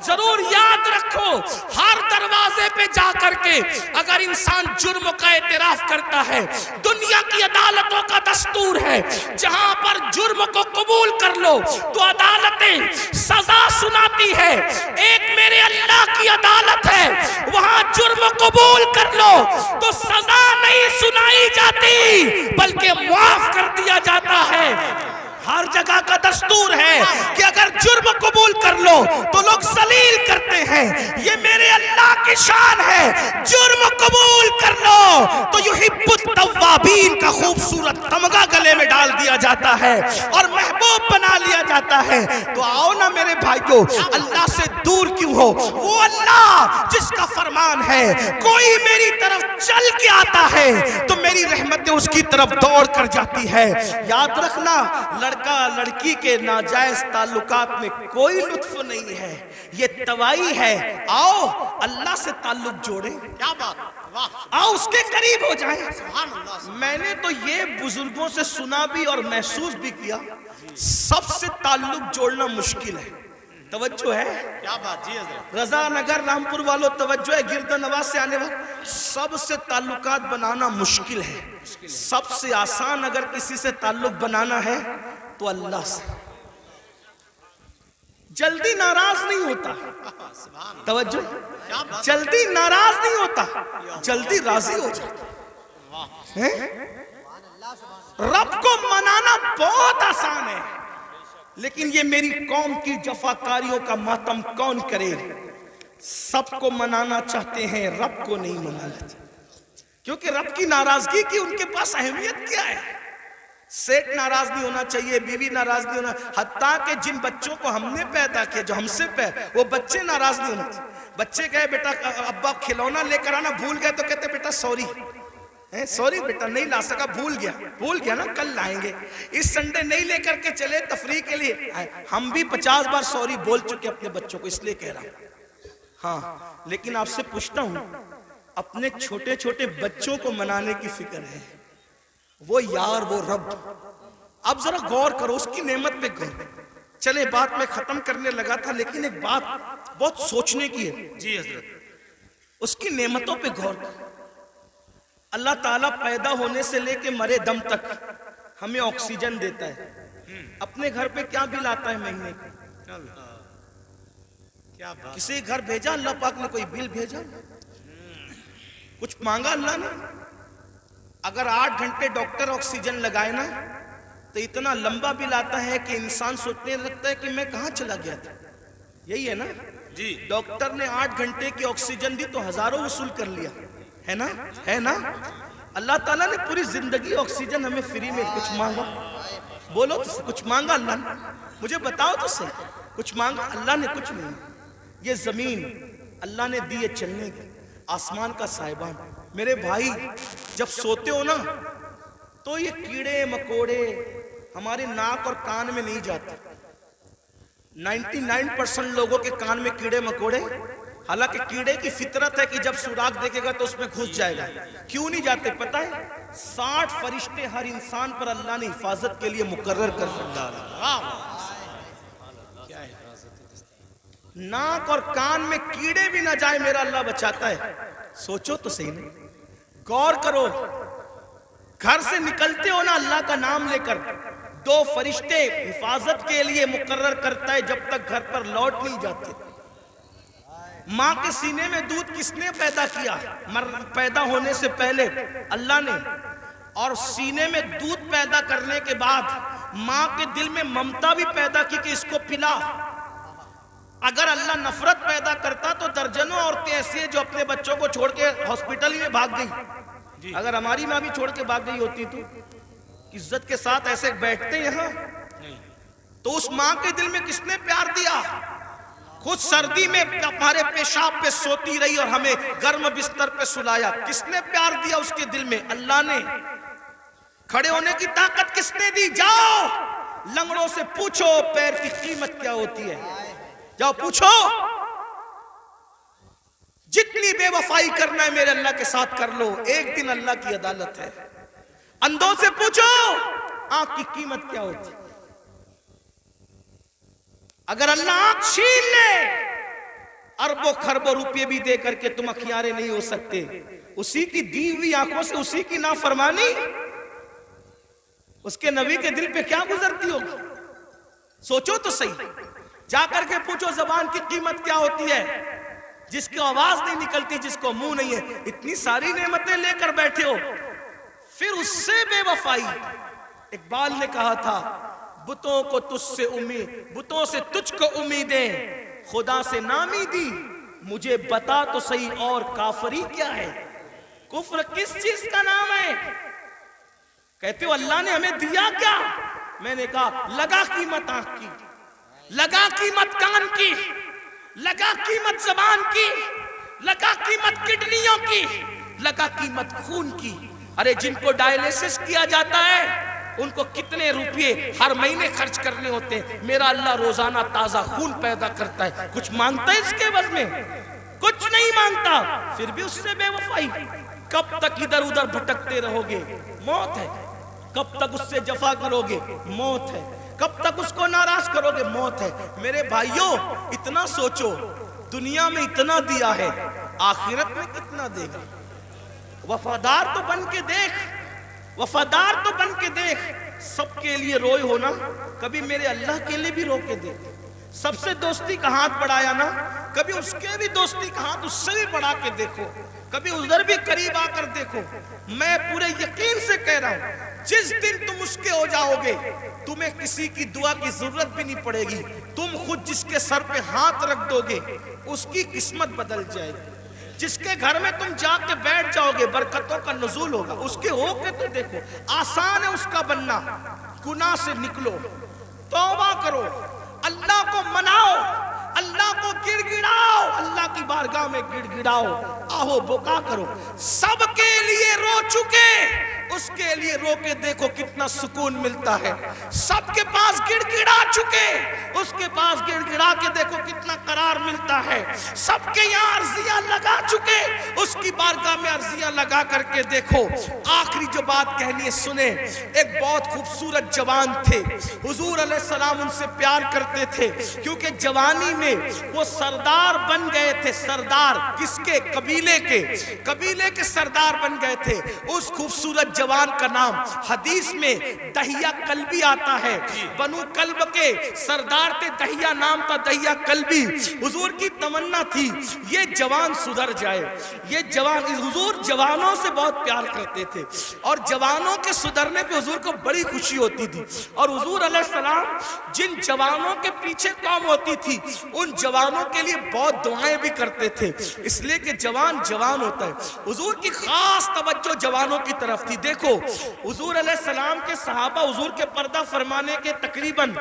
ضرور یاد رکھو ہر دروازے پہ جا کر کے اگر انسان جرم کا اعتراف کرتا ہے، دنیا کی عدالتوں کا دستور ہے جہاں پر جرم کو قبول کر لو تو عدالتیں سزا سناتی ہے. ایک میرے اللہ کی عدالت ہے، وہاں جرم قبول کر لو تو سزا نہیں سنائی جاتی بلکہ معاف کر دیا جاتا ہے. ہر جگہ کا دستور ہے کہ اگر جرم قبول کر لو تو لوگ ذلیل کرتے ہیں. یہ میرے اللہ کی شان ہے، جرم قبول کر لو تو یحب التوابین کا خوبصورت تمغہ گلے میں ڈال دیا جاتا ہے اور محبوب بنا لیا جاتا ہے. تو آؤ نا میرے بھائیو، اللہ سے دور کیوں ہو؟ وہ اللہ جس کا فرمان ہے کوئی میری طرف چل کے آتا ہے تو میری رحمتیں اس کی طرف دوڑ کر جاتی ہے. یاد رکھنا، لڑکا لڑکی کے ناجائز تعلقات میں کوئی لطف نہیں ہے، یہ توائی ہے. آؤ اللہ سے تعلق جوڑیں، کیا بات، واہ، آؤ اس کے قریب ہو جائیں. سبحان اللہ. میں نے تو یہ بزرگوں سے سنا بھی اور محسوس بھی کیا، سب سے تعلق جوڑنا مشکل ہے. توجہ ہے؟ کیا بات جی حضرت. رضا نگر رامپور والوں توجہ ہے، گرد نواز سے آنے والے سب سے تعلقات بنانا مشکل ہے. سب سے آسان اگر کسی سے تعلق بنانا ہے تو اللہ سے. جلدی ناراض نہیں ہوتا، سبحان توجہ، کیا بات. جلدی ناراض نہیں ہوتا، جلدی راضی ہو جاتا. ہیں؟ رب کو منانا بہت آسان ہے، لیکن یہ میری قوم کی جفاکاریوں کا ماتم کون کرے؟ سب کو منانا چاہتے ہیں، رب کو نہیں منانا چاہتے، کیونکہ رب کی ناراضگی کی ان کے پاس اہمیت کیا ہے؟ سیٹ ناراض نہیں ہونا چاہیے، بیوی ناراض نہیں ہونا، حتیٰ کہ جن بچوں کو ہم نے پیدا کیا، جو ہم سے وہ بچے ناراض نہیں ہونا چاہیے. بچے کہے بیٹا ابا کھلونا لے کر آنا، بھول گئے تو کہتے بیٹا سوری، سوری بیٹا نہیں لا سکا، بھول گیا نا، کل لائیں گے. اس سنڈے نہیں لے کر کے چلے تفریح کے لیے. ہم بھی 50 بار سوری بول چکے اپنے بچوں کو، اس لیے کہہ رہا ہوں. ہاں لیکن آپ سے پوچھتا ہوں، اپنے چھوٹے چھوٹے بچوں کو منانے کی فکر ہے؟ وہ یار، وہ رب. اب ذرا غور کرو اس کی نعمت پہ غور. چلے بات میں ختم کرنے لگا تھا، لیکن ایک بات بہت سوچنے کی ہے. جی حضرت. اس کی نعمتوں پہ غور کرو. اللہ تعالیٰ پیدا ہونے سے لے کے مرے دم تک ہمیں آکسیجن دیتا ہے. اپنے گھر پہ کیا بل آتا ہے مہینے کا؟ کیا بات. کسی گھر بھیجا اللہ پاک نے کوئی بل بھیجا؟ کچھ مانگا اللہ نے؟ اگر 8 گھنٹے ڈاکٹر آکسیجن لگائے نا تو اتنا لمبا بل آتا ہے کہ انسان سوچنے لگتا ہے کہ میں کہاں چلا گیا تھا. یہی ہے نا؟ جی. ڈاکٹر نے 8 گھنٹے کی آکسیجن دی تو ہزاروں وصول کر لیا ہے نا؟ ہے نا؟ اللہ تعالیٰ نے پوری زندگی آکسیجن ہمیں فری میں. کچھ مانگا؟ بولو تو کچھ مانگا اللہ نے؟ مجھے بتاؤ تو صحیح، کچھ مانگا اللہ نے؟ کچھ نہیں. یہ زمین اللہ نے دی ہے چلنے کی، آسمان کا سائبان. میرے بھائی جب سوتے ہو نا تو یہ کیڑے مکوڑے ہمارے ناک اور کان میں نہیں جاتے. 99% لوگوں کے کان میں کیڑے مکوڑے، حالانکہ کیڑے کی فطرت ہے کہ جب سوراخ دیکھے گا تو اس میں گھس جائے گا. کیوں نہیں جاتے پتہ ہے؟ 60 فرشتے ہر انسان پر اللہ نے حفاظت کے لیے مقرر کر رکھا ہے. ناک اور کان میں کیڑے بھی نہ جائے میرا اللہ بچاتا ہے. سوچو تو صحیح نہیں، غور کرو. گھر سے نکلتے ہو نا اللہ کا نام لے کر، 2 فرشتے حفاظت کے لیے مقرر کرتا ہے جب تک گھر پر لوٹ نہیں جاتے. ماں کے سینے میں دودھ کس نے پیدا کیا؟ پیدا ہونے سے پہلے اللہ نے. اور سینے میں دودھ پیدا کرنے کے بعد ماں کے دل میں ممتا بھی پیدا کی کہ اس کو پلا. اگر اللہ نفرت پیدا کرتا تو درجنوں عورتیں ایسی ہیں جو اپنے بچوں کو چھوڑ کے ہاسپٹل میں بھاگ گئی. اگر ہماری ماں بھی چھوڑ کے بھاگ گئی ہوتی تو عزت کے ساتھ ایسے بیٹھتے یہاں؟ تو اس ماں کے دل میں کس نے پیار دیا؟ خود سردی میں ہمارے پیشاب پہ سوتی رہی اور ہمیں گرم بستر پہ سلایا. کس نے پیار دیا اس کے دل میں؟ اللہ نے. کھڑے ہونے کی طاقت کس نے دی؟ جاؤ لنگڑوں سے پوچھو پیر کی قیمت کیا ہوتی ہے. جاؤ پوچھو. جتنی بے وفائی کرنا ہے میرے اللہ کے ساتھ کر لو، ایک دن اللہ کی عدالت ہے. اندھوں سے پوچھو آنکھ کی قیمت کیا ہوتی ہے. اگر اللہ آنکھ چھین لے اربوں خربوں روپے بھی دے کر کے تم اخیارے نہیں ہو سکتے. اسی کی دی ہوئی آنکھوں سے اسی کی نافرمانی اس کے نبی کے دل پہ کیا گزرتی ہوگی؟ سوچو تو صحیح. جا کر کے پوچھو زبان کی قیمت کیا ہوتی ہے. جس کی آواز نہیں نکلتی, جس کو منہ نہیں ہے, اتنی ساری نعمتیں لے کر بیٹھے ہو, پھر اس سے بے وفائی. اقبال نے کہا تھا بتوں کو تجھ سے امید, بتوں سے تجھ کو امیدیں, خدا سے نامی دی, مجھے بتا تو صحیح اور کافری کیا ہے. کفر کس چیز کا نام ہے؟ کہتے ہو اللہ نے ہمیں دیا کیا؟ میں نے کہا لگا قیمت آنکھ کی, لگا قیمت کان کی, لگا قیمت زبان کی, لگا قیمت کڈنیوں کی, لگا قیمت خون کی. ارے جن کو ڈائلیسس کیا جاتا ہے ان کو کتنے روپے ہر مہینے خرچ کرنے ہوتے ہیں. میرا اللہ روزانہ تازہ خون پیدا کرتا ہے. کچھ مانگتا ہے اس کے عوض میں؟ کچھ نہیں مانگتا. پھر بھی اس سے بے وفائی. کب تک ادھر ادھر بھٹکتے رہو گے؟ موت ہے. کب تک اس سے جفا کرو گے؟ موت ہے. کب تک اس کو ناراض کرو گے؟ موت ہے. میرے بھائیوں اتنا سوچو, دنیا میں اتنا دیا ہے, آخرت میں کتنا دے گا؟ وفادار تو بن کے دیکھ, وفادار تو بن کے دیکھ. سب کے لیے روئے ہونا, کبھی میرے اللہ کے لیے بھی رو کے دیکھ. سب سے دوستی کا ہاتھ بڑھایا نا, کبھی اس کے بھی دوستی کا ہاتھ اس سے بھی بڑھا کے دیکھو. کبھی ادھر بھی قریب آ کر دیکھو. میں پورے یقین سے کہہ رہا ہوں جس دن تم اس کے ہو جاؤ گے تمہیں کسی کی دعا کی ضرورت بھی نہیں پڑے گی. تم خود جس کے سر پہ ہاتھ رکھ دو گے اس کی قسمت بدل جائے گی. جس کے گھر میں تم جا کے بیٹھ جاؤ گے برکتوں کا نزول ہوگا. اس کے ہو کے تو دیکھو, آسان ہے اس کا بننا. گناہ سے نکلو, توبہ کرو, اللہ کو مناؤ, اللہ کو گڑ گڑاؤ, اللہ کی بارگاہ میں گڑ گڑاؤ, آہو بکا کرو. سب کے لیے رو چکے, اس کے لیے رو کے دیکھو کتنا سکون ملتا ہے. سب کے پاس گڑ گڑا چکے, اس کے پاس گڑ گڑا کے دیکھو کتنا قرار ملتا ہے. سب کے یہاں عرضیاں لگا چکے, اس کی بارگاہ میں عرضیاں لگا کر کے دیکھو. آخری جو بات کہنی ہے سنیں. ایک بہت خوبصورت جوان تھے, حضور علیہ السلام ان سے پیار کرتے تھے کیونکہ جوانی میں وہ سردار بن گئے تھے. سردار کس کے؟ قبیلے کے, قبیلے کے سردار بن گئے تھے. اس خوبصورت جوان کا نام حدیث میں دہیہ کلبی آتا ہے. بنو کلب کے سردار تھے, دہیہ نام تھا, دہیہ کلبی. حضور کی تمنا تھی یہ جوان سدھر جائے. یہ جوان, حضور جوانوں سے بہت پیار کرتے تھے اور جوانوں کے سدھرنے پہ حضور کو بڑی خوشی ہوتی تھی. اور حضور علیہ السلام جن جوانوں کے پیچھے قوم ہوتی تھی ان جوانوں کے لیے بہت دعائیں بھی کرتے تھے, اس لیے کہ جوان جوان ہوتا ہے. حضور کی خاص توجہ جوانوں کی طرف تھی. دیکھو حضور علیہ السلام کے صحابہ حضور کے پردہ فرمانے کے تقریباً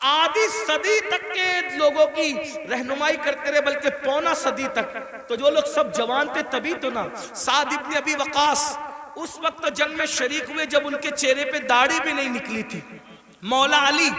آدھی صدی تک کے لوگوں کی رہنمائی کرتے رہے, بلکہ پونا صدی تک. تو جو لوگ سب جوان تھے تبھی تو نا. سعد ابن ابی وقاص اس وقت جنگ میں شریک ہوئے جب ان کے چہرے پہ داڑھی بھی نہیں نکلی تھی. مولا علی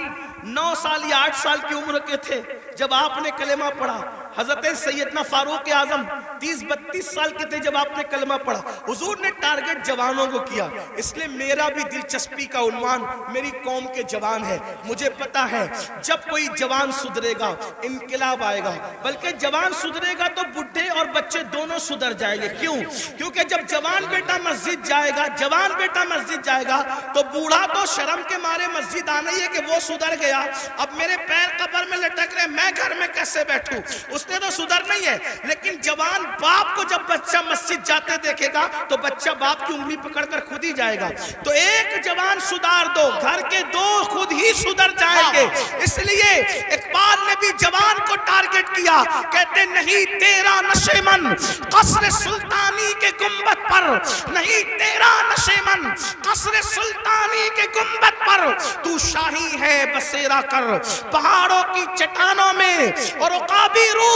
9 سال یا 8 سال کی عمر کے تھے جب آپ نے کلمہ پڑھا. حضرت سیدنا فاروق اعظم 30-32 سال کے تھے جب آپ نے کلمہ پڑھا. حضور نے ٹارگٹ جوانوں کو کیا, اس لیے میرا بھی دلچسپی کا عنوان میری قوم کے جوان ہے. مجھے پتا ہے جب کوئی جوان سدھرے گا انقلاب آئے گا, بلکہ جوان سدھرے گا تو بڈھے اور بچے دونوں سدھر جائیں گے. کیوں؟ کیونکہ جب جوان بیٹا مسجد جائے گا, جوان بیٹا مسجد جائے گا تو بوڑھا تو شرم کے مارے مسجد آنا ہی ہے کہ وہ سدھر گیا, اب میرے پیر قبر میں لٹک رہے, میں گھر میں کیسے بیٹھوں. اس نے تو سدھر نہیں ہے. لیکن جوان باپ کو جب بچہ مسجد جاتے دیکھے گا تو بچہ باپ کی انگلی پکڑ کر خود ہی جائے گا. تو ایک جوان سدھار دو, گھر کے 2 خود ہی سدھر جائیں گے. اس لیے اقبال نے بھی جوان کو ٹارگٹ کیا, کہتے نہیں تیرا نشے من قصر سلطانی کے گنبد پر, نہیں تیرا نشے من قصر سلطانی کے گنبد پر, تو شاہی ہے بسیرا کر پہاڑوں کی چٹانوں میں, اور عقابی روح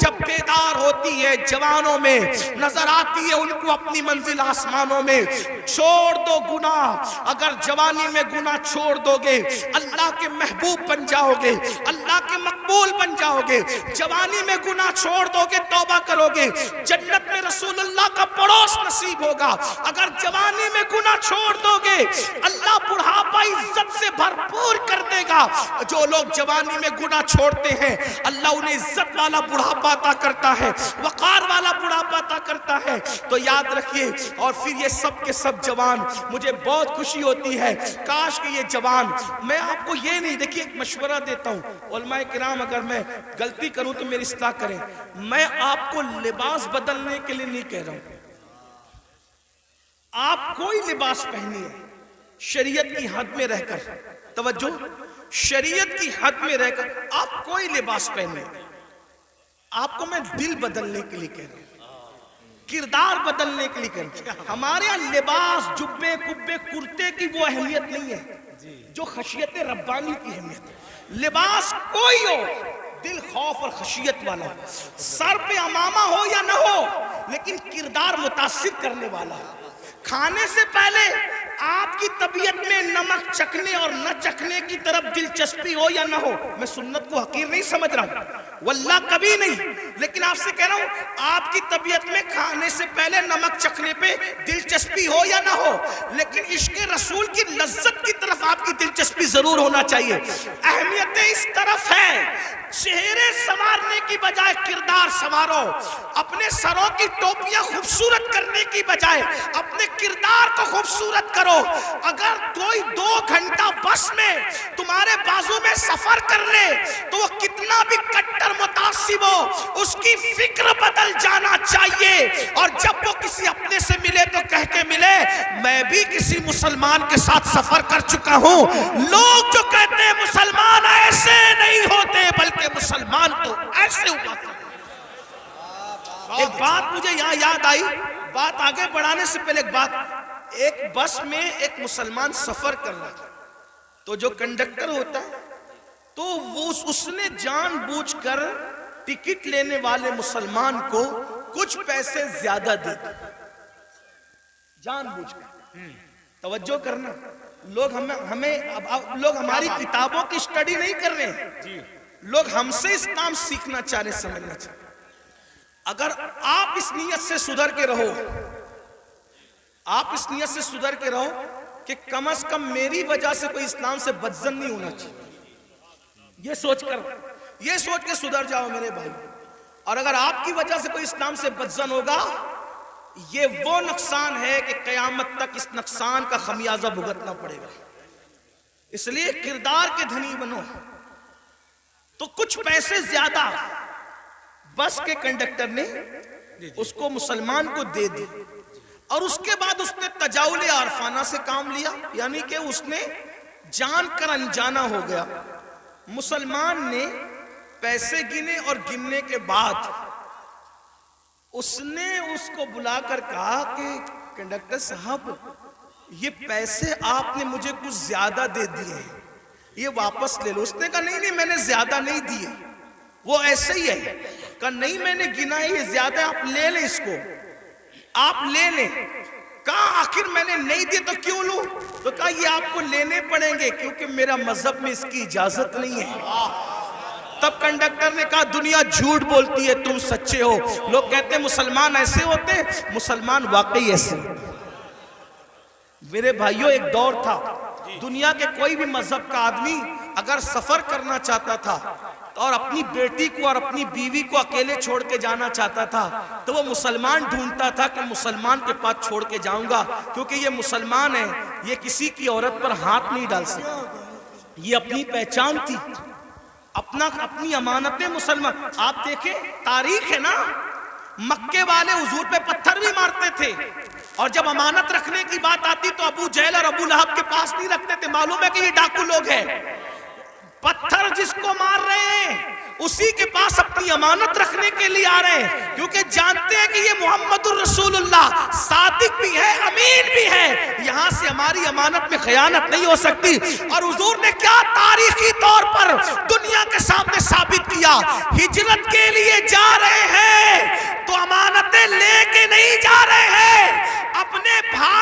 جب بیدار ہوتی ہے جوانوں میں، نظر آتی ہے ان کو اپنی منزل آسمانوں میں۔ چھوڑ دو گناہ، اگر جوانی میں گناہ چھوڑ دو گے اللہ کے محبوب بن جاؤ گے، اللہ کے مقبول بن جاؤ گے۔ جوانی میں گناہ چھوڑ دو گے، توبہ کرو گے، جنت میں رسول اللہ کا پڑوس نصیب ہوگا۔ اگر جوانی میں گناہ چھوڑ دو گے اللہ بڑھاپا عزت سے بھرپور کر دے گا۔ جو لوگ جوانی میں گناہ چھوڑتے ہیں اللہ انہیں عزت والا بڑھاپا عطا کرتا ہے، وقار والا بڑھاپا عطا کرتا ہے۔ تو یاد رکھیے، اور پھر یہ سب کے سب جوان، مجھے بہت خوشی ہوتی ہے کاش کہ یہ جوان، میں آپ کو یہ نہیں، دیکھیے ایک مشورہ دیتا ہوں علماء کرام، اگر میں غلطی کروں تو میری اصلاح کریں، میں آپ کو لباس بدلنے کے لیے نہیں کہہ رہا ہوں، آپ کوئی لباس پہنیے شریعت کی حد میں رہ کر، توجہ، شریعت کی حد میں رہ کر آپ کوئی لباس پہنیے۔ آپ کو میں دل بدلنے کے لیے کہہ رہا ہوں، کردار بدلنے کے لیے کہہ رہا ہوں۔ ہمارے یہاں لباس، جبے کبے کرتے کی وہ اہمیت نہیں ہے جو خشیت ربانی کی اہمیت ہے۔ لباس کوئی ہو، دل خوف اور خشیت والا ہو، سر پہ امامہ ہو یا نہ ہو لیکن کردار متاثر کرنے والا ہو۔ کھانے سے پہلے آپ کی طبیعت میں نمک چکھنے اور نہ چکھنے کی طرف دلچسپی ہو یا نہ ہو، میں سنت کو حقیر نہیں سمجھ رہا ہوں، واللہ کبھی نہیں، لیکن آپ سے کہہ رہا ہوں آپ کی طبیعت میں کھانے سے پہلے نمک چکھنے پہ دلچسپی ہو یا نہ ہو، لیکن عشق رسول کی لذت کی طرف آپ کی دلچسپی ضرور ہونا چاہیے۔ اہمیت اس طرف ہے، چہرے سنوارنے کی بجائے کردار سنوارو، اپنے سروں کی ٹوپیاں خوبصورت کرنے کی بجائے اپنے کردار کو خوبصورت کرو۔ اگر کوئی 2 گھنٹہ بس میں تمہارے بازو میں سفر کر لے تو وہ کتنا بھی کٹر متعصب ہو اس کی فکر بدل جانا چاہیے، اور جب وہ کسی اپنے سے ملے تو کہہ کے ملے میں بھی کسی مسلمان کے ساتھ سفر کر چکا ہوں۔ لوگ جو کہتے ہیں مسلمان ایسے نہیں ہوتے بلکہ مسلمان تو ایسے ہوا کرتے۔ ایک بات مجھے یہاں یاد آئی، بات آگے بڑھانے سے پہلے ایک بات، ایک بس میں ایک مسلمان سفر کر رہا تھا، تو جو کنڈکٹر ہوتا ہے تو وہ اس نے جان بوجھ کر ٹکٹ لینے والے مسلمان کو کچھ پیسے زیادہ دے دی، جان بوجھ کر۔ توجہ کرنا، لوگ لوگ ہماری کتابوں کی اسٹڈی نہیں کر رہے ہیں، لوگ ہم سے اسلام سیکھنا چاہ رہے، سمجھنا چاہ رہے۔ اگر آپ اس نیت سے سدھر کے رہو، آپ اس نیت سے سدھر کے رہو کہ کم از کم میری وجہ سے کوئی اسلام سے بدظن نہیں ہونا چاہیے، یہ سوچ کے سدھر جاؤ میرے بھائی۔ اور اگر آپ کی وجہ سے کوئی اسلام سے بدظن ہوگا، یہ وہ نقصان ہے کہ قیامت تک اس نقصان کا خمیازہ بھگتنا پڑے گا۔ اس لیے کردار کے دھنی بنو۔ تو کچھ پیسے زیادہ بس کے کنڈکٹر نے اس کو مسلمان کو دے دی، اور اس کے بعد اس نے تجاول عارفانہ سے کام لیا، یعنی کہ اس نے جان کر انجانا ہو گیا۔ مسلمان نے پیسے گنے اور گننے کے بعد اس نے اس کو بلا کر کہا کہ کنڈکٹر صاحب یہ پیسے آپ نے مجھے کچھ زیادہ دے دیے ہیں، یہ واپس لے لو۔ اس نے کہا نہیں میں نے زیادہ نہیں دیے، وہ ایسے ہی ہے۔ کہا نہیں میں نے گنا ہے، یہ زیادہ، آپ لے لیں اس کو، آپ لے لیں۔ کہا آخر میں نے نہیں دیے تو کیوں لوں؟ تو کہا یہ آپ کو لینے پڑیں گے کیونکہ میرا مذہب میں اس کی اجازت نہیں ہے۔ تب کنڈکٹر نے کہا دنیا جھوٹ بولتی ہے، تم سچے ہو۔ لوگ کہتے ہیں مسلمان ایسے ہوتے ہیں، مسلمان واقعی ایسے ہوتے ہیں۔ میرے بھائیوں ایک دور تھا دنیا کے کوئی بھی مذہب کا آدمی اگر سفر کرنا چاہتا تھا اور اپنی بیٹی کو اور اپنی بیوی کو اکیلے چھوڑ کے جانا چاہتا تھا تو وہ مسلمان ڈھونڈتا تھا کہ مسلمان کے پاس چھوڑ کے جاؤں گا، کیونکہ یہ مسلمان ہے، یہ کسی کی عورت پر ہاتھ نہیں ڈال سکتا، یہ اپنی پہچان تھی، اپنی امانتیں مسلمان۔ آپ دیکھیں تاریخ ہے نا، مکے والے حضور پہ پتھر بھی مارتے تھے، اور جب امانت رکھنے کی بات آتی تو ابو جہل اور ابو لہب کے پاس نہیں رکھتے تھے، معلوم ہے کہ یہ ڈاکو لوگ ہیں۔ پتھر جس کو مار رہے ہیں اسی کے پاس اپنی امانت رکھنے کے لیے آ رہے ہیں، کیونکہ جانتے ہیں کہ یہ محمد الرسول اللہ صادق بھی ہے، امین بھی ہے، یہاں سے ہماری امانت میں خیانت نہیں ہو سکتی۔ اور حضور نے کیا تاریخی طور پر دنیا کے سامنے ثابت کیا، ہجرت کے لیے جا رہے ہیں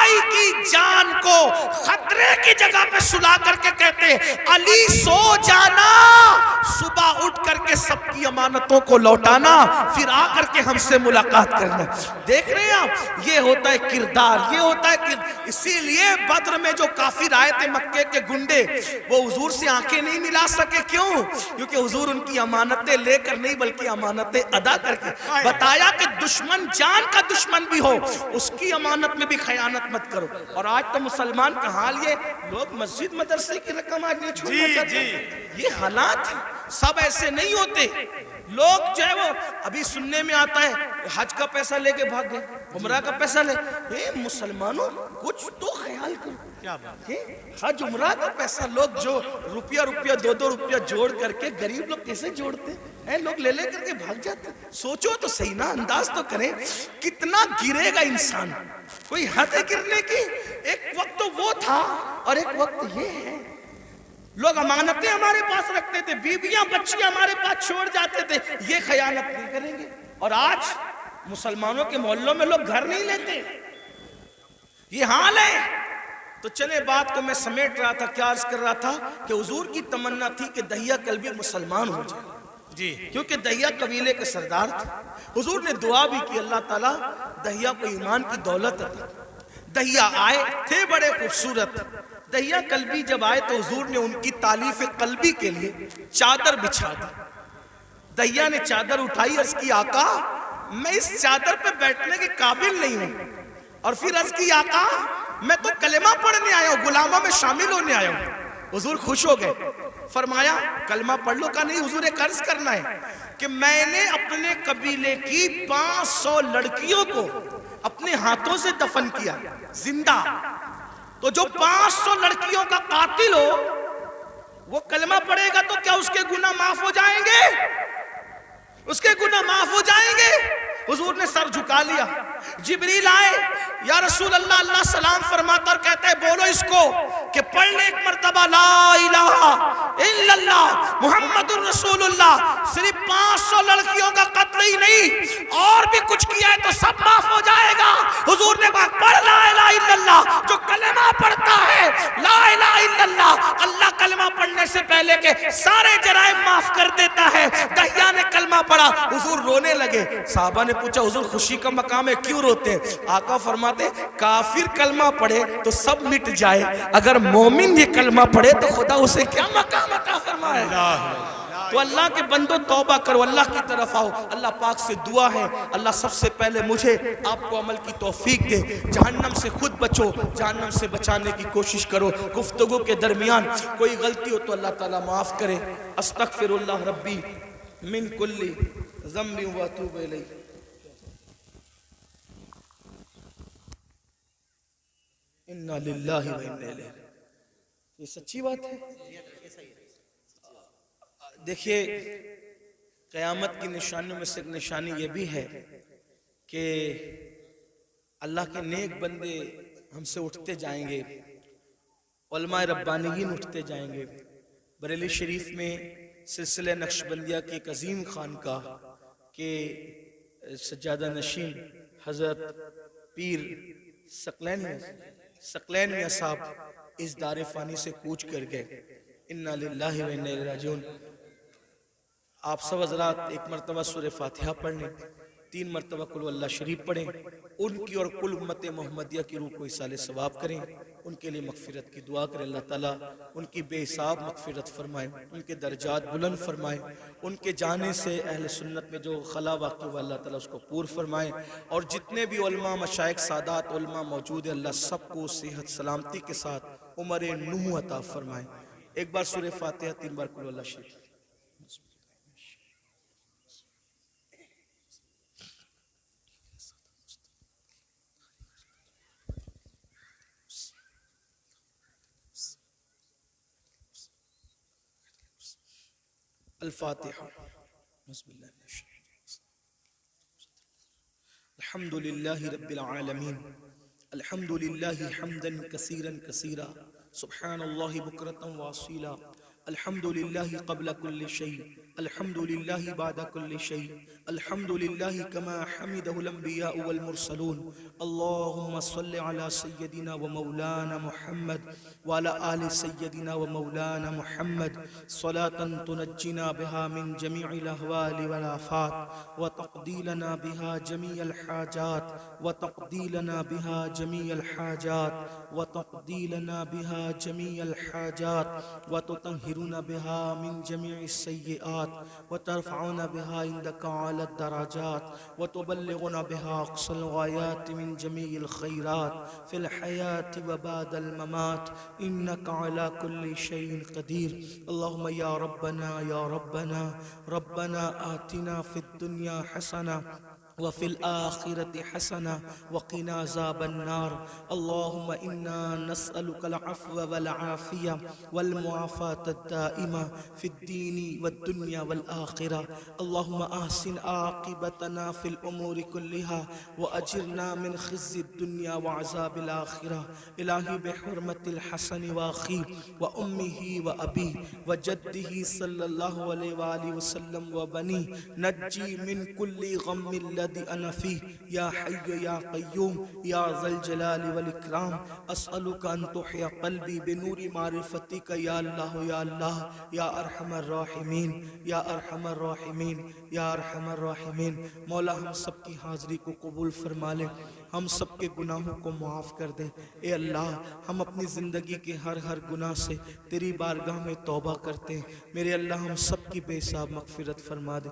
بھائی کی جان کو خطرے کی جگہ پہ سلا کر کے کہتے علی سو جانا، صبح اٹھ کر کے سب کی امانتوں کو لوٹانا، پھر آ کر کے ہم سے ملاقات کرنا۔ دیکھ رہے ہیں آپ، یہ ہوتا ہے کردار، یہ ہوتا ہے اسی لیے بدر میں جو کافر آئے تھے مکے کے گنڈے، وہ حضور سے آنکھیں نہیں ملا سکے۔ کیوں؟ کیونکہ حضور ان کی امانتیں لے کر نہیں بلکہ امانتیں ادا کر کے بتایا کہ دشمن جان کا دشمن بھی ہو اس کی امانت میں بھی خیانت مت کرو۔ اور آج تو مسلمان کا حال یہ، لوگ مسجد مدرسے کی رقم آج نہیں چھوڑنا چاہتے، یہ حالات ہیں۔ سب ایسے نہیں ہوتے، لوگ جو ہے وہ ابھی سننے میں آتا ہے حج کا پیسہ لے کے بھاگ گئے، عمرہ کا پیسہ لے، اے مسلمانوں کچھ تو خیال کرو، کیا بات؟ حج عمرہ کا پیسہ لوگ جو روپیہ دو روپیہ جوڑ کر کے، غریب لوگ کیسے جوڑتے ہیں، لوگ لے کر کے بھاگ جاتے۔ سوچو تو صحیح نا، انداز تو کریں کتنا گرے گا انسان، کوئی حد ہے گرنے کی۔ ایک وقت تو وہ تھا اور ایک وقت یہ ہے۔ لوگ امانتیں ہمارے پاس رکھتے تھے، بیویاں بچیاں ہمارے پاس چھوڑ جاتے تھے، یہ خیانت نہیں کریں گے۔ اور آج مسلمانوں کے محلوں میں لوگ گھر نہیں لیتے، یہ حال ہے۔ تو چلے بات کو میں سمیٹ رہا تھا، کیا عرض کر رہا تھا کہ حضور کی تمنا تھی کہ دہیا کلبی مسلمان ہو جائے، جی کیونکہ دہیا قبیلے کے سردار تھے۔ حضور نے دعا بھی کی، اللہ تعالیٰ دہیا کو ایمان کی دولت عطا۔ دہیا آئے تھے بڑے خوبصورت، دہیا قلبی جب آئے تو حضور نے ان کی تالیف قلبی کے لیے چادر بچھا دی۔ دہیا نے چادر اٹھائی، عرض کی آقا میں اس چادر پہ بیٹھنے کے قابل نہیں ہوں، اور پھر عرض کی آقا میں تو کلمہ پڑھنے آیا ہوں، غلاموں میں شامل ہونے آیا ہوں۔ حضور خوش ہو گئے، فرمایا کلمہ پڑھ لو۔ کہا نہیں حضور ایک عرض کرنا ہے کہ میں نے اپنے قبیلے کی 500 لڑکیوں کو اپنے ہاتھوں سے دفن کیا زندہ، تو جو 500 لڑکیوں کا قاتل ہو وہ کلمہ پڑھے گا تو کیا اس کے گناہ معاف ہو جائیں گے؟ اس کے گناہ معاف ہو جائیں گے؟ حضور نے سر جھکا لیا۔ جبریل آئے، یا رسول اللہ، اللہ سلام فرماتا اور کہتا ہے بولو اس کو کہ پڑھ لے ایک مرتبہ لا الہ الا اللہ محمد الرسول اللہ۔ صرف 500 لڑکیوں کا قتل ہی نہیں، اور بھی کچھ کیا ہے تو سب معاف ہو جائے گا۔ حضور نے کہا پڑھ لا الہ الا اللہ۔ جو کلمہ پڑھتا ہے لا الہ الا اللہ، اللہ کلمہ پڑھنے سے پہلے کے سارے جرائم معاف کر دیتا ہے۔ دہیا نے کلمہ پڑھا، حضور رونے لگے۔ صحابہ نے پوچھا حضور خوشی کا مقام ہے کیوں روتے ہیں؟ آقا فرماتے کافر کلمہ پڑھے تو سب مٹ جائے، اگر مومن یہ کلمہ پڑھے تو خدا اسے کیا مقام عطا فرمائے۔ تو اللہ کے بندوں توبہ کرو، اللہ کی طرف آؤ۔ اللہ پاک سے دعا ہے اللہ سب سے پہلے مجھے آپ کو عمل کی توفیق دے، جہنم سے خود بچو، جہنم سے بچانے کی کوشش کرو۔ گفتگو کے درمیان کوئی غلطی ہو تو اللہ تعالیٰ معاف کرے۔ استغفر اللہ ربی من کل ذنب واتوب الیہ۔ انا للہ و انا الیہ۔ یہ سچی بات ہے۔ دیکھیے قیامت کی نشانیوں میں سے ایک نشانی یہ بھی ہے کہ اللہ کے نیک بندے ہم سے اٹھتے جائیں گے، علماء ربانیین اٹھتے جائیں گے۔ بریلی شریف میں سلسلہ نقشبندیہ کی ایک عظیم خانقاہ کے سجادہ نشین حضرت پیر ثقلین میاں صاحب اس دار فانی سے کوچ کر گئے۔ انا للہ و انا الیہ راجعون۔ آپ سب حضرات ایک مرتبہ سورہ فاتحہ پڑھیں، 3 مرتبہ قل ہو اللہ شریف پڑھیں، ان کی اور کل امت محمدیہ کی روح کو اصال ثواب کریں، ان کے لیے مغفرت کی دعا کریں۔ اللہ تعالیٰ ان کی بے حساب مغفرت فرمائے، ان کے درجات بلند فرمائے، ان کے جانے سے اہل سنت میں جو خلا واقع ہوا اللہ تعالیٰ اس کو پور فرمائے، اور جتنے بھی علماء مشائخ سادات علماء موجود ہیں اللہ سب کو صحت سلامتی کے ساتھ عمر نوح عطا فرمائے۔ ایک بار سورہ فاتحہ 3 بار قل ہو اللہ شریف۔ الفاتحہ۔ بسم اللہ الحمد للہ رب العالمین، الحمد للہ حمدا کثیرا کثیرا، سبحان اللہ بکرۃ واصیلا، الحمد للہ قبل کل شیء الحمد لله بعد كل شيء الحمد لله كما حمده الأنبياء والمرسلون اللهم صل على سيدنا ومولانا محمد وعلى آل سيدنا ومولانا محمد صلاة تنجينا بها من جميع الأهوال والآفات وتقضي لنا بها جميع الحاجات وتقضي لنا بها جميع الحاجات وتقضي لنا بها جميع الحاجات وتطهرنا بها من جميع السيئات وترفعنا بها عندك على الدرجات وتبلغنا بها أقصى الغايات من جميع الخيرات في الحياة وبعد الممات إنك على كل شيء قدير اللهم يا ربنا يا ربنا ربنا آتنا في الدنيا حسنة وفي الآخرة حسنة وقنا عذاب النار اللهم إنا نسألك العفو والعافية والمعافاة الدائمة في الدين والدنيا والآخرة اللهم أحسن عاقبتنا في الأمور كلها وأجرنا من خزي الدنيا وعذاب الآخرة إلهي بحرمة الحسن وأخيه وأمه وأبيه وجده صلى الله عليه وآله وسلم وبنيه نجي من كل غم الذي أنا فيه يا حي يا قيوم يا ذا الجلال والإكرام أسألك أن تحيي قلبي بنور معرفتك يا الله يا الله يا أرحم الراحمين يا أرحم الراحمين يا أرحم الراحمين مولا ہم سب کی حاضری کو قبول فرما لے ہم سب کے گناہوں کو معاف کر دے اے اللہ ہم اپنی زندگی کے ہر گناہ سے تیری بارگاہ میں توبہ کرتے ہیں میرے اللہ ہم سب کی بے حساب مغفرت فرما دے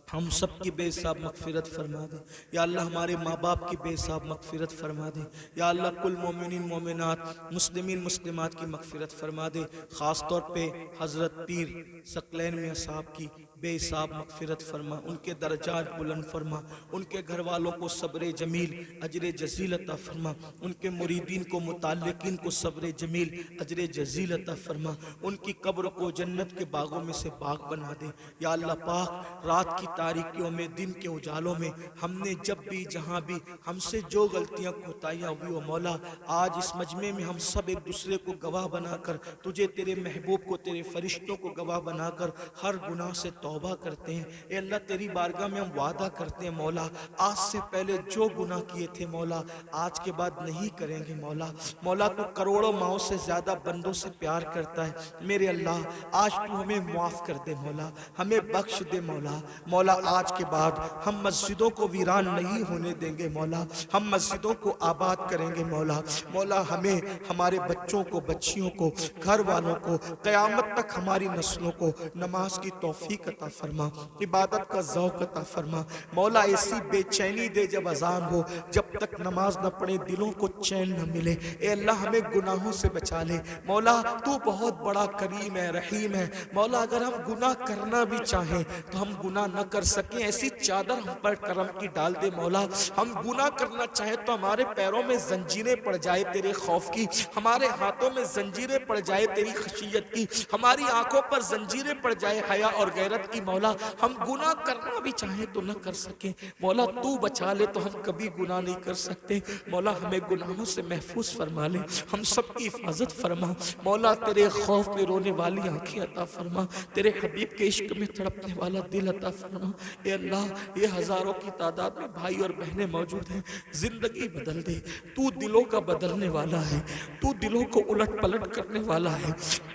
ہم سب کی بے حساب مغفرت فرما دے یا اللہ ہمارے ماں باپ کی بے حساب مغفرت فرما دے یا اللہ کل مومنین مومنات مسلمین مسلمات کی مغفرت فرما دے خاص طور پہ حضرت پیر ثقلین میاں صاحب کی بے حساب مغفرت فرما ان کے درجات بلند فرما ان کے گھر والوں کو صبر جمیل اجر جزیل عطا فرما ان کے مریدین کو متعلقین کو صبر جمیل اجر جزیل عطا فرما ان کی قبر کو جنت کے باغوں میں سے باغ بنا دے یا اللہ پاک رات کی تاریکیوں میں دن کے اجالوں میں ہم نے جب بھی جہاں بھی ہم سے جو غلطیاں کوتاہیاں ہوئی مولا آج اس مجمع میں ہم سب ایک دوسرے کو گواہ بنا کر تجھے تیرے محبوب کو تیرے فرشتوں کو گواہ بنا کر ہر گناہ سے توبہ کرتے ہیں اے اللہ تیری بارگاہ میں ہم وعدہ کرتے ہیں مولا آج سے پہلے جو گناہ کیے تھے مولا آج کے بعد نہیں کریں گے مولا مولا تو کروڑوں ماؤں سے زیادہ بندوں سے پیار کرتا ہے میرے اللہ آج تو ہمیں معاف کر دے مولا ہمیں بخش دے مولا مولا آج کے بعد ہم مسجدوں کو ویران نہیں ہونے دیں گے مولا ہم مسجدوں کو آباد کریں گے مولا مولا ہمیں ہمارے بچوں کو بچیوں کو گھر والوں کو قیامت تک ہماری نسلوں کو نماز کی توفیق عطا فرما عبادت کا ذوق عطا فرما مولا ایسی بے چینی دے جب اذان ہو جب تک نماز نہ پڑھے دلوں کو چین نہ ملے اے اللہ ہمیں گناہوں سے بچا لے مولا تو بہت بڑا کریم ہے رحیم ہے مولا اگر ہم گناہ کرنا بھی چاہیں تو ہم گناہ نہ کر سکیں ایسی چادر ہم پر کرم کی ڈال دے مولا ہم گناہ کرنا چاہیں تو ہمارے پیروں میں زنجیریں پڑ جائے تیرے خوف کی ہمارے ہاتھوں میں زنجیریں پڑ جائے تیری خشیت کی ہماری آنکھوں پر زنجیریں پڑ جائے حیا اور غیرت کی مولا ہم گناہ کرنا بھی چاہیں تو نہ کر سکیں مولا تو بچا لے تو ہم کبھی گناہ نہیں کر سکتے مولا ہمیں گناہوں سے محفوظ فرما لے ہم سب کی حفاظت فرما مولا تیرے خوف میں رونے والی آنکھیں عطا فرما تیرے حبیب کے عشق میں تڑپنے والا دل عطا فرما اے اللہ یہ ہزاروں کی تعداد میں بھائی اور بہنیں موجود ہیں زندگی بدل دے تو دلوں کا بدلنے والا ہے تو دلوں کو الٹ پلٹ کرنے والا ہے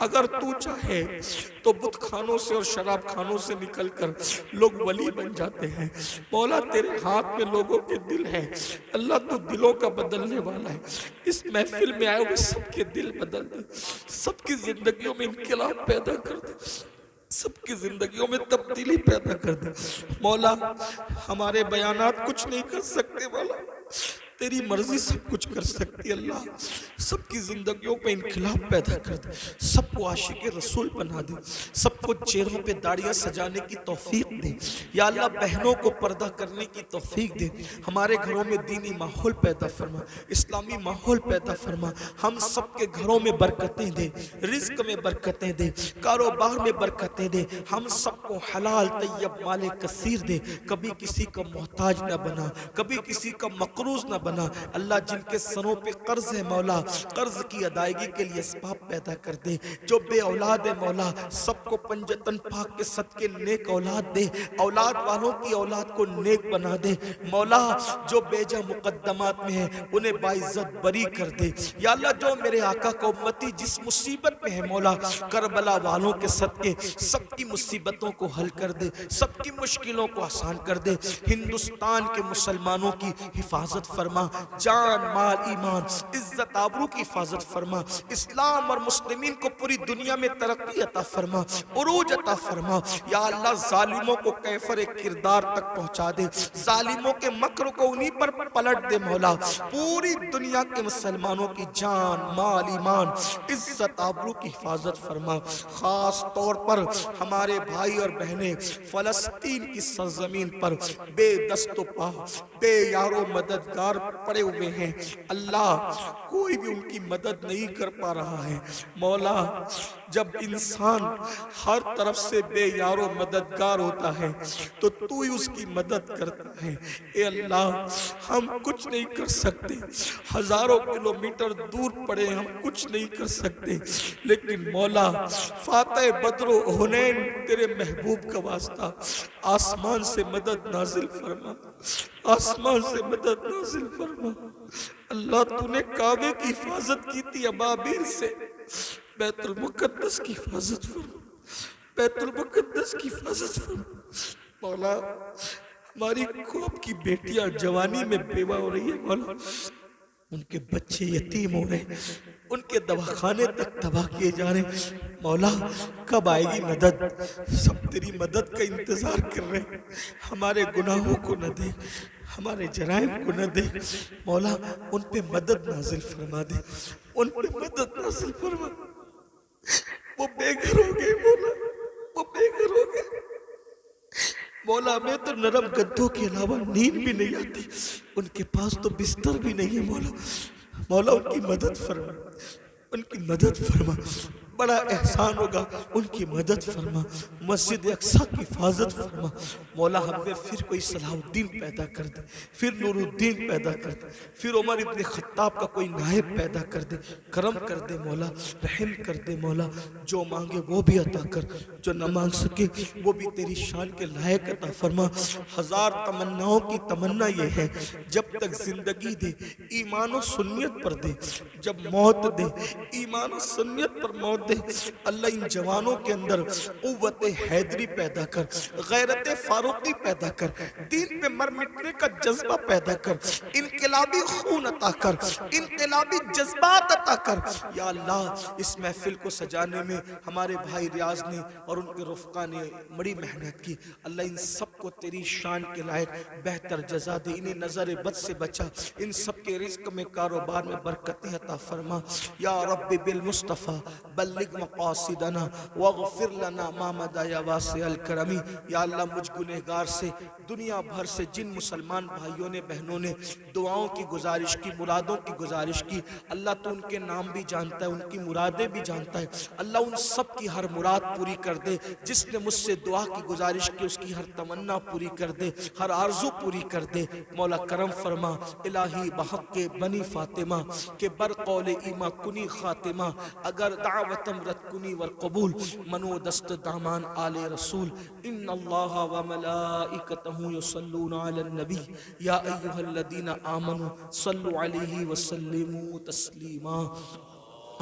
اگر تو چاہے تو بت خانوں سے اور شراب خانوں سے نکل کر لوگ ولی بن جاتے ہیں مولا تیرے ہاتھ میں لوگوں کے دل ہے اللہ تو دلوں کا بدلنے والا ہے اس محفل میں آئے ہوئے سب کے دل بدل دے سب کی زندگیوں میں انقلاب پیدا کر دے سب کی زندگیوں میں تبدیلی پیدا کر دے مولا ہمارے بیانات کچھ نہیں کر سکتے مولا تیری مرضی سب کچھ کر سکتی اللہ سب کی زندگیوں پہ انقلاب پیدا کر دے سب کو عاشق رسول بنا دے سب کو چہروں پہ داڑیاں سجانے کی توفیق دے یا اللہ بہنوں کو پردہ کرنے کی توفیق دے ہمارے گھروں میں دینی ماحول پیدا فرما اسلامی ماحول پیدا فرما ہم سب کے گھروں میں برکتیں دے رزق میں برکتیں دے کاروبار میں برکتیں دے ہم سب کو حلال طیب مال کثیر دے کبھی کسی کا محتاج نہ بنا کبھی کسی کا مقروض نہ بنا. اللہ جن کے سروں پہ قرض ہے مولا قرض کی ادائیگی کے لیے اسباب پیدا کر دے. جو بے اولاد ہے مولا سب کو پنجتن پاک کے صدقے نیک اولاد دے. اولاد والوں کی اولاد کو نیک بنا دے مولا. جو بیجا مقدمات میں ہیں انہیں باعزت بری کر دے. یا اللہ جو میرے آقا کا امتی جس مصیبت میں ہے مولا کربلا والوں کے صدقے سب کی مصیبتوں کو حل کر دے, سب کی مشکلوں کو آسان کر دے. ہندوستان کے مسلمانوں کی حفاظت فرما, جان مال ایمان عزت آبرو کی حفاظت فرما. اسلام اور مسلمین کو پوری دنیا میں ترقی عطا فرما, عروج عطا فرما. یا اللہ ظالموں کو کیفر کردار تک پہنچا دے, ظالموں کے مکر کو انہی پر پلٹ دے مولا. پوری دنیا کے مسلمانوں کی جان مال ایمان عزت آبرو کی حفاظت فرما. خاص طور پر ہمارے بھائی اور بہنیں فلسطین کی سرزمین پر بے دست و پا بے یار و مددگار پڑے ہوئے ہیں. اللہ کوئی بھی ان کی مدد نہیں کر پا رہا ہے مولا. جب انسان ہر طرف سے بے یار و مددگار ہوتا ہے تو تو ہی اس کی مدد کرتا ہے. اے اللہ ہم کچھ نہیں کر سکتے, ہزاروں کلومیٹر دور پڑے ہم کچھ نہیں کر سکتے, لیکن مولا فاتح بدر و حنین تیرے محبوب کا واسطہ آسمان سے مدد نازل فرما, آسمان سے مدد نازل فرما. اللہ تو نے کعبے کی حفاظت کی تھی ابابیل سے, بیت المقدس کی حفاظت فرما, بیت المقدس کی حفاظت فرما. مولا ہماری خواب کی بیٹیاں جوانی میں بیوہ ہو رہی ہے مولا, ان کے بچے یتیم ہو رہے, ان کے دواخانے تک تباہ کیے جا رہے. مولا کب آئے گی مدد؟ سب تیری مدد کا انتظار کر رہے ہیں. ہمارے گناہوں کو نہ دے, ہمارے جرائم کو نہ دے مولا. ان پہ مدد نازل فرما دے, ان پہ مدد نازل فرما. وہ بے گھر ہو گئے مولا, وہ بے گھر ہو گئے مولا. ہمیں تو نرم گدوں کے علاوہ نیند بھی نہیں آتی, ان کے پاس تو بستر بھی نہیں ہے مولا. مولا ان کی مدد فرما, ان کی مدد فرما. بڑا احسان ہوگا ان کی مدد فرما. مسجد اقصی کی حفاظت فرما مولا. ہم میں پھر کوئی صلاح الدین پیدا کر دے, پھر نور الدین پیدا کر دے, پھر عمر ابن خطاب کا کوئی نائب پیدا کر دے. کرم کر دے مولا, رحم کر دے مولا. جو مانگے وہ بھی عطا کر, جو نہ مانگ سکے وہ بھی تیری شان کے لائق عطا فرما. ہزار تمناؤں کی تمنا یہ ہے جب تک زندگی دے ایمان و سنیت پر دے, جب موت دے ایمان و سنیت پر موت دے. اللہ ان جوانوں کے اندر قوت حیدری پیدا کر, غیرت فاروقی پیدا کر, دین پہ مر مٹنے کا جذبہ پیدا کر, انقلابی خون عطا کر, انقلابی جذبات عطا کر. یا اللہ اس محفل کو سجانے میں ہمارے بھائی ریاض نے اور ان کے رفقا نے بڑی محنت کی. اللہ ان سب کو تیری شان کے لائق بہتر جزا دے, انہیں نظر بد سے بچا, ان سب کے رزق میں کاروبار میں برکتیں عطا فرما. یا رب بالمصطفیٰ بلغ مقاصدنا واغفر لنا ما مدى یا واسع الکرمی. یا اللہ مجھ گنہگار سے دنیا بھر سے جن مسلمان بھائیوں نے بہنوں نے دعاؤں کی گزارش کی, مرادوں کی گزارش کی, اللہ تو ان کے نام بھی جانتا ہے, ان کی مرادیں بھی جانتا ہے. اللہ ان سب کی ہر مراد پوری کر دے. جس نے مجھ سے دعا کی گزارش کی اس کی ہر تمنا پوری کر دے, ہر آرزو پوری کر دے. مولا کرم فرما. الہی بحق کے بنی فاطمہ کے برقول ایمہ کنی خاتمہ, اگر دعوتم رد کنی والقبول منو دست دامان آل رسول. ان اللہ و ملائکتہ یصلون علی النبی یا ایہا الذین آمنوا صلوا علیہ وسلموا تسلیما.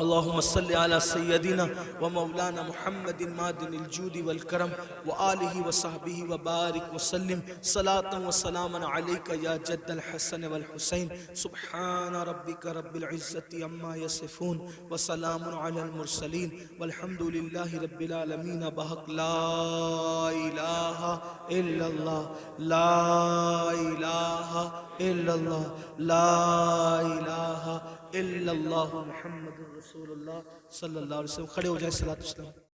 اللهم صل على سيدنا ومولانا محمد مادن الجود والكرم وآله وصحبه وبارك وسلم صلاة وسلاما عليك يا جد الحسن والحسين. سبحان ربك رب العزة عما يصفون وسلام على المرسلين والحمد لله رب العالمين. بحق لا إله إلا الله, لا إله إلا الله, لا إله إلا اللہ محمد رسول اللہ صلی اللہ علیہ وسلم. کھڑے ہو جائیں. صلاۃ والسلام.